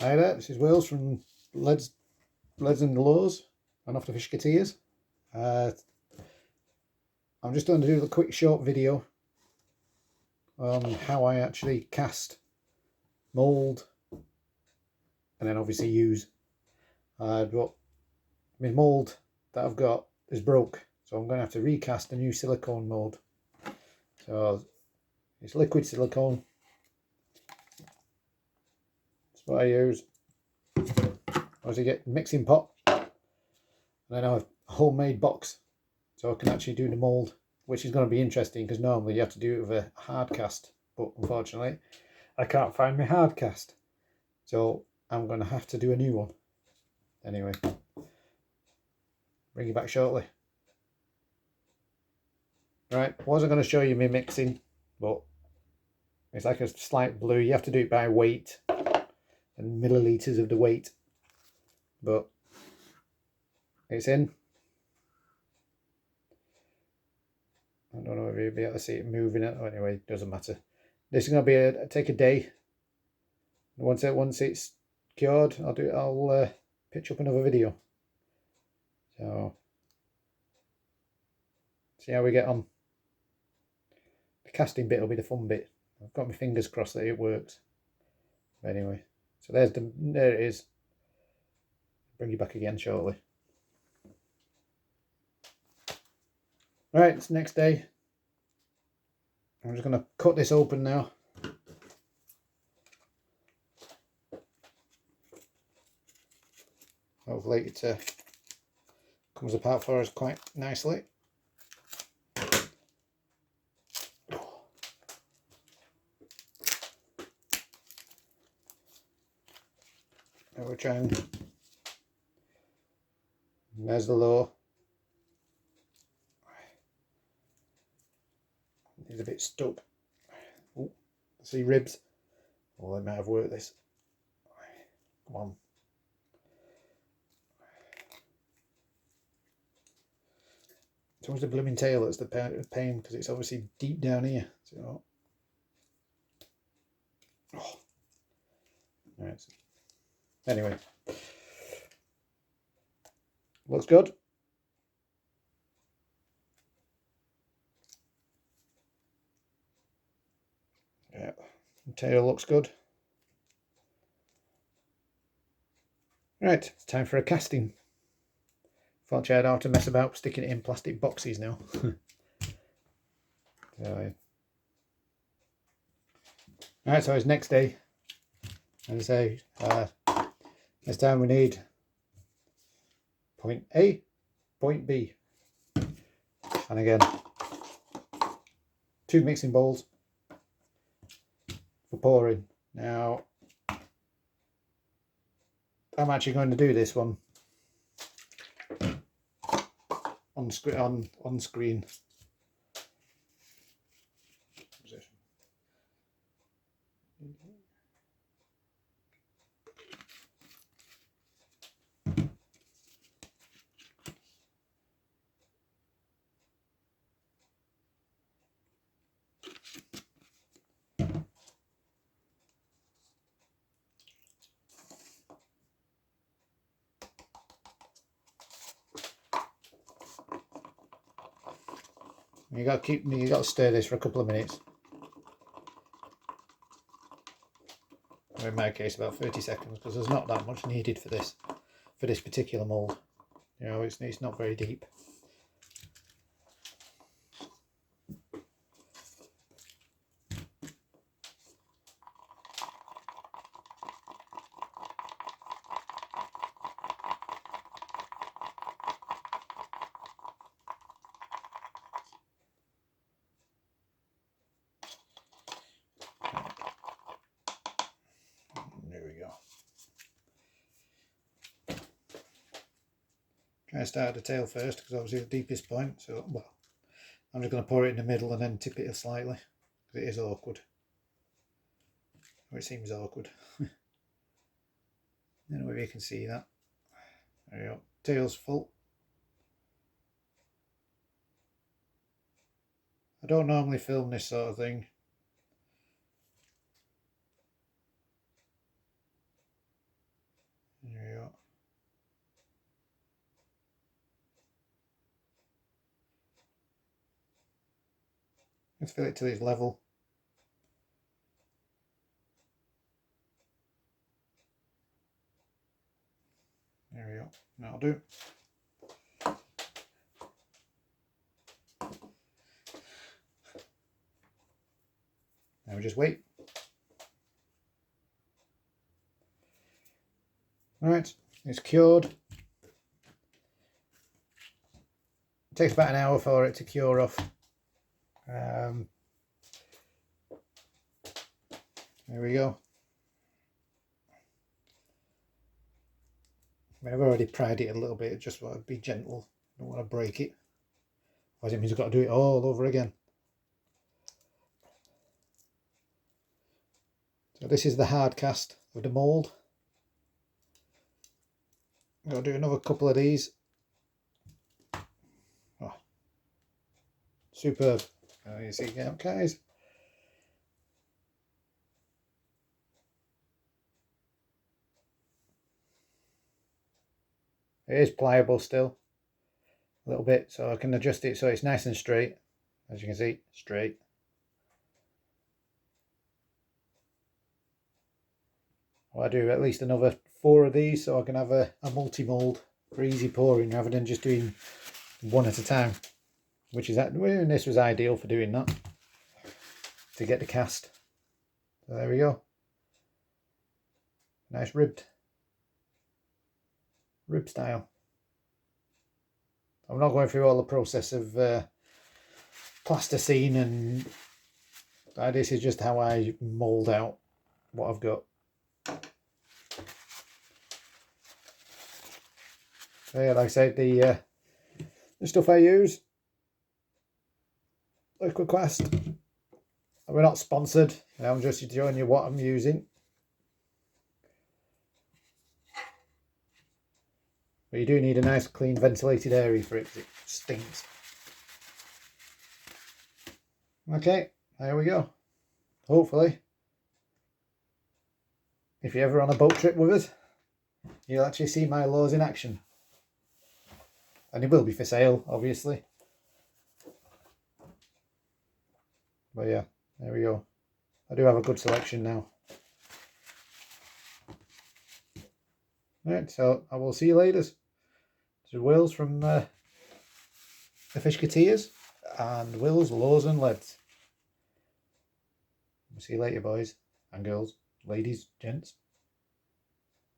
Hi there, this is Wales from Leads and Lows and off to Fishkateers. I'm just going to do a quick short video on how I actually cast, mould, and then obviously use. But my mould that I've got is broke, so I'm going to have to recast a new silicone mould. So it's liquid silicone. That's what I use. Obviously get mixing pot, and then I have a homemade box, so I can actually do the mould, which is going to be interesting because normally you have to do it with a hard cast, but unfortunately I can't find my hard cast, so I'm going to have to do a new one. Anyway, bring you back shortly. Right, wasn't going to show you me mixing, but it's like a slight blue. You have to do it by weight and millilitres of the weight, but it's in. I don't know if you'll be able to see it moving. Anyway, it doesn't matter. This is going to be take a day. Once it's cured, I'll pitch up another video. So see how we get on. The casting bit will be the fun bit. I've got my fingers crossed that it works. But anyway, so there it is. Bring you back again shortly. Right, it's the next day. I'm just going to cut this open now. Hopefully it comes apart for us quite nicely. Now we're trying. There's the low. It's a bit stuck. Oh, see ribs. Oh, I might have worked this. Come on. It's always the blooming tail that's the pain, because it's obviously deep down here. So, oh. Right. Anyway, looks good. Yeah, the tail looks good. Right, it's time for a casting. Fortunately, I don't have to mess about sticking it in plastic boxes now. Alright, so it's next day. As I say, this time we need point A, point B. And again, 2 mixing bowls for pouring. Now, I'm actually going to do this one on screen. You got to stir this for a couple of minutes. Or in my case, about 30 seconds, because there's not that much needed for this particular mould. You know, it's not very deep. There we go. Try to start at the tail first, because obviously the deepest point. So, well, I'm just going to pour it in the middle and then tip it slightly, because it is awkward. Or it seems awkward. I don't know if you can see that. There you go. Tail's full. I don't normally film this sort of thing. Let's fill it to this level. There we go. That'll do. Now we just wait. Alright, it's cured. It takes about an hour for it to cure off. There we go. I mean, I've already pried it a little bit, just want to be gentle. Don't want to break it. Otherwise it means I've got to do it all over again. So this is the hard cast of the mould. I'm going to do another couple of these. Oh, superb. You see it, guys. It is pliable still, a little bit, so I can adjust it so it's nice and straight. As you can see, straight. Well, I do at least another 4 of these so I can have a multi-mould for easy pouring rather than just doing one at a time, which is that. This was ideal for doing that, to get the cast. So there we go. Nice rib style. I'm not going through all the process of plasticine and this is just how I mould out what I've got. So yeah, like I said, the stuff I use, Liquid Quest. We're not sponsored. I'm just showing you what I'm using. But you do need a nice clean ventilated area for it because it stinks. Okay, there we go. Hopefully, if you're ever on a boat trip with us, you'll actually see my lures in action. And it will be for sale, obviously. But yeah, there we go. I do have a good selection now. Right, so I will see you later. This is Will's from the Fishkateers and Will's Lures and Leads. We'll see you later, boys and girls, ladies, gents.